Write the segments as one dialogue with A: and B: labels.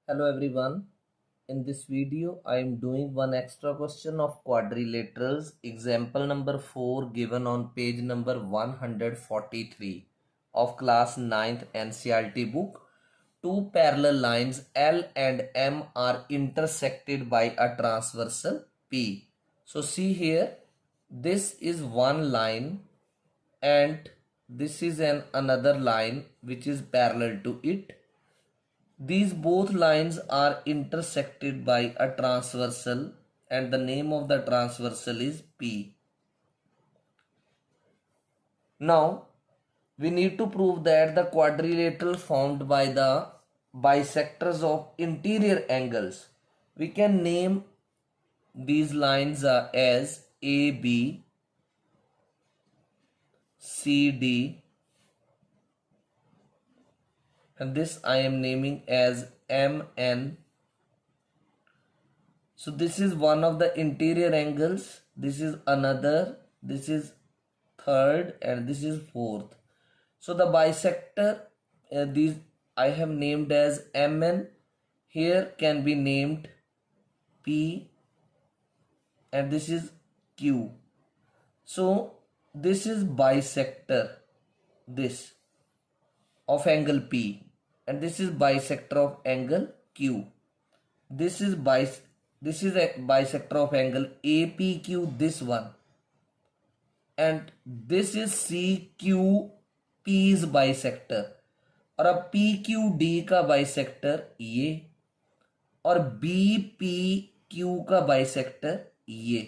A: Hello everyone. In this video, I am doing one extra question of quadrilaterals, example number 4 given on page number 143 of class 9th NCERT book. Two parallel lines L and M are intersected by a transversal P. So see here, this is one line and this is another line which is parallel to it. These both lines are intersected by a transversal and the name of the transversal is P. Now we need to prove that the quadrilateral formed by the bisectors of interior angles. We can name these lines as AB, CD, and this I am naming as MN. So this is one of the interior angles, this is another, this is third, and this is fourth. So the bisector, these I have named as MN, here can be named P, and this is Q. So this is bisector, this of angle P, and this is bisector of angle Q. This is a bisector of angle APQ, this one, and this is CQP's bisector, और अब PQD का bisector ये, और BPQ का bisector ये.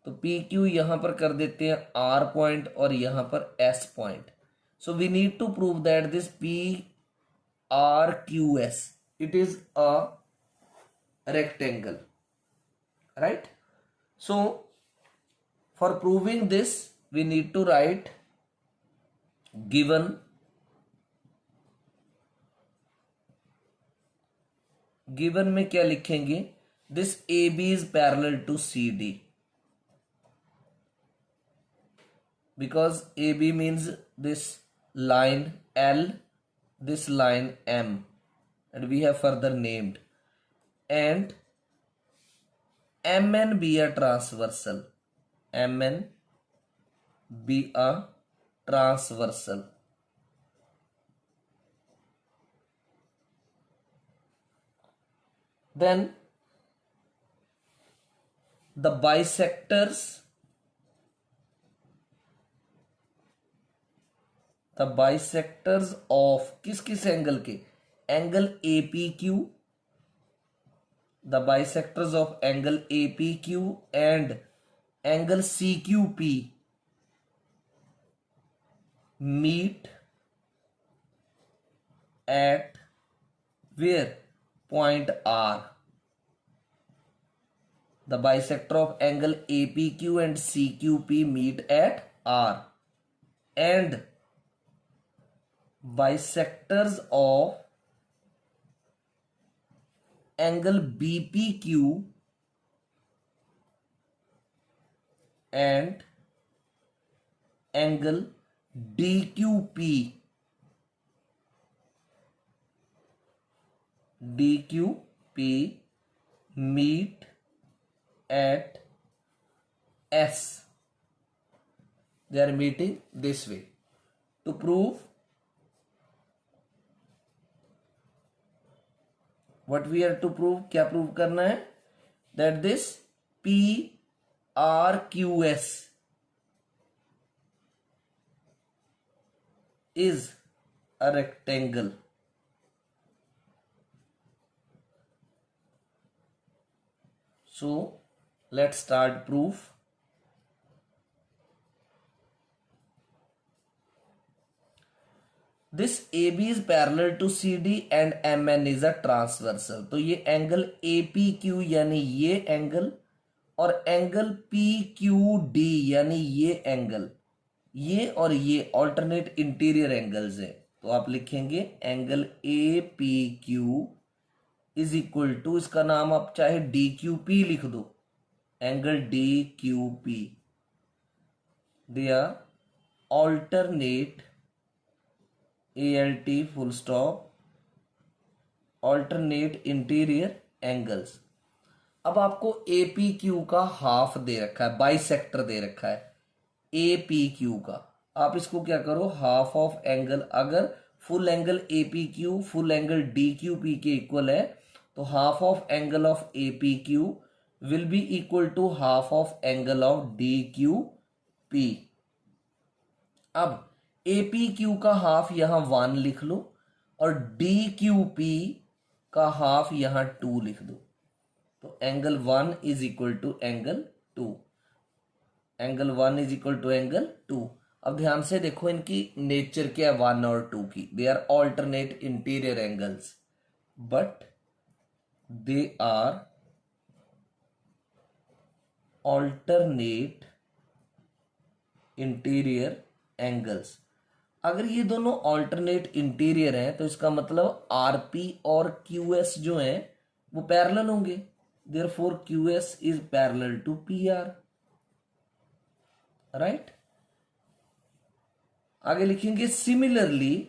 A: तो PQ यहां पर कर देते हैं R पॉइंट और यहां पर S point. So we need to prove that this PRQS it is a rectangle, right? So for proving this we need to write given में क्या लिखेंगे? This AB is parallel to CD because AB means this line L, this line M, and we have further named, and MN be a transversal, MN be a transversal. Then the bisectors of किस angle के? Angle APQ, the bisectors of angle APQ and angle CQP meet at where? Point R. The bisector of angle APQ and CQP meet at R, and bisectors of angle BPQ and angle DQP meet at S. They are meeting this way. To prove, what we have to prove, क्या prove करना है? That this PRQS is a rectangle. So let's start proof. This AB is parallel to CD and MN is a transversal. तो ये angle APQ यानी ये angle और angle PQD यानी ये एंगल, ये और ये ऑल्टरनेट इंटीरियर एंगल्स है. तो आप लिखेंगे angle APQ is equal to, इसका नाम आप चाहे DQP लिख दो, angle DQP. They are alternate ALT full stop alternate interior angles. अब आपको ए पी क्यू का हाफ दे रखा है, बाइसेक्टर दे रखा है ए पी क्यू का। आप इसको क्या करो, हाफ ऑफ एंगल, अगर full angle A P Q full angle D Q P के इक्वल है तो half of angle of A P Q will be equal to half of angle of D Q P. अब A P Q का half यहां 1 लिख लो और D Q P का हाफ यहां 2 लिख दो, तो angle 1 is equal to angle 2, angle 1 is equal to angle 2। अब ध्यान से देखो इनकी नेचर क्या है 1 और 2 की, they are alternate interior angles but they are alternate interior angles. अगर ये दोनों ऑल्टरनेट इंटीरियर हैं तो इसका मतलब आरपी और क्यूएस जो हैं वो पैरेलल होंगे, therefore QS is parallel to PR, right. आगे लिखेंगे सिमिलरली,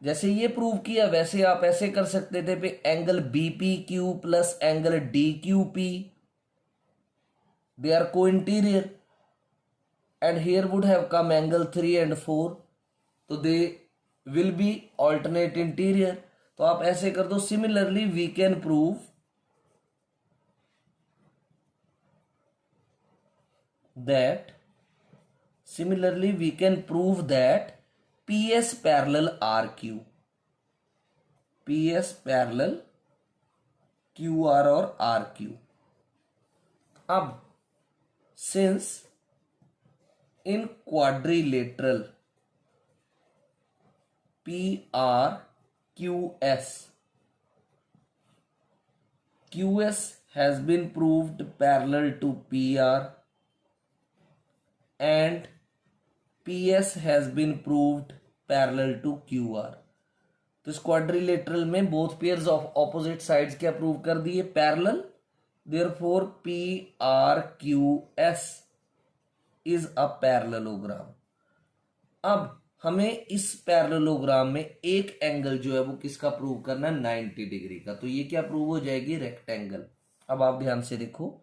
A: जैसे ये प्रूव किया वैसे आप ऐसे कर सकते थे पे angle BP Q plus angle D Q P, they are co-interior and here would have come angle 3 and 4, तो they will be alternate interior। तो आप ऐसे कर दो, similarly we can prove that PS parallel RQ, PS parallel QR और RQ। अब since in quadrilateral PRQS, QS has been proved parallel to PR and PS has been proved parallel to QR। तो इस quadrilateral में both pairs of opposite sides क्या prove कर दिए, parallel, therefore PRQS is a parallelogram. अब हमें इस parallelogram में एक एंगल जो है वो किसका प्रूव करना है, 90 डिग्री का, तो ये क्या प्रूव हो जाएगी, रेक्टेंगल। अब आप ध्यान से देखो,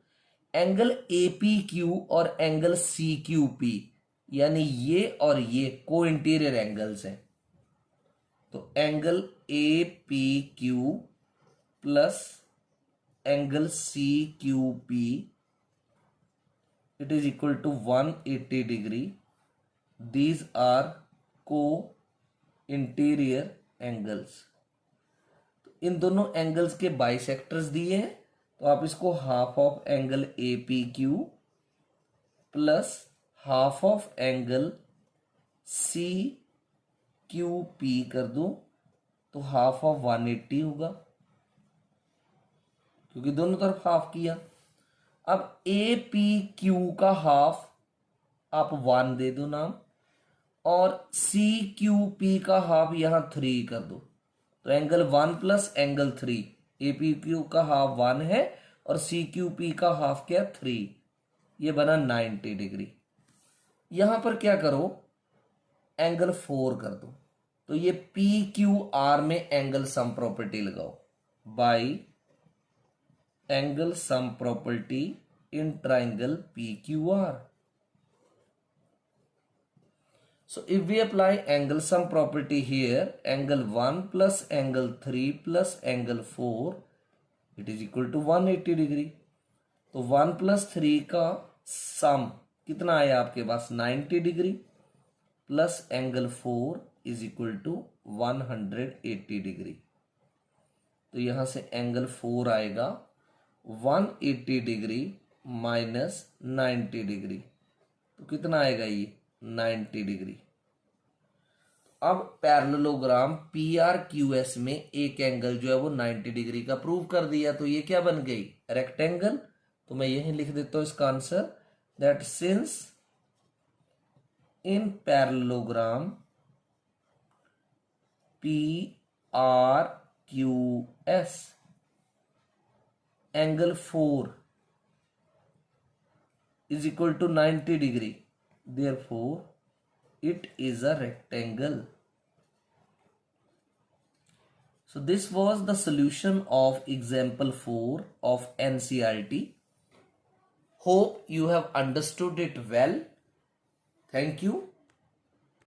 A: एंगल ए पी क्यू और एंगल सी क्यू पी यानी ये और ये को इंटीरियर एंगल्स हैं, तो angle A P Q plus angle C Q P it is equal to 180 degree, these are co-interior angles। तो इन दोनों एंगल्स के बाइसेक्टर्स दिए हैं, तो आप इसको half of angle A P Q plus half of angle C Q P कर दो, तो हाफ ऑफ 180 होगा क्योंकि दोनों तरफ हाफ किया। अब ए पी क्यू का हाफ आप 1 दे दो नाम, और सी क्यू पी का हाफ यहां 3 कर दो, तो एंगल 1 प्लस एंगल 3, ए पी क्यू का हाफ 1 है और सी क्यू पी का हाफ क्या 3, ये बना 90 डिग्री। यहां पर क्या करो, एंगल 4 कर दो, तो ये पी क्यू आर में एंगल सम प्रॉपर्टी लगाओ, by angle sum property in triangle PQR। So if we apply angle sum property here, angle 1 plus angle 3 plus angle 4 it is equal to 180 degree। तो 1 plus 3 का सम कितना आया आपके पास 90 degree plus angle 4 is equal to 180 degree. तो यहां से angle 4 आएगा 180 डिग्री माइनस 90 डिग्री, तो कितना आएगा ये 90 डिग्री। अब parallelogram P R Q S में एक एंगल जो है वो 90 डिग्री का प्रूव कर दिया, तो ये क्या बन गई, रेक्टेंगल। तो मैं यही लिख देता हूं इसका answer, that since in parallelogram P R Q S angle 4 is equal to 90 degree, therefore it is a rectangle। So this was the solution of example 4 of NCERT. Hope you have understood it well. Thank you.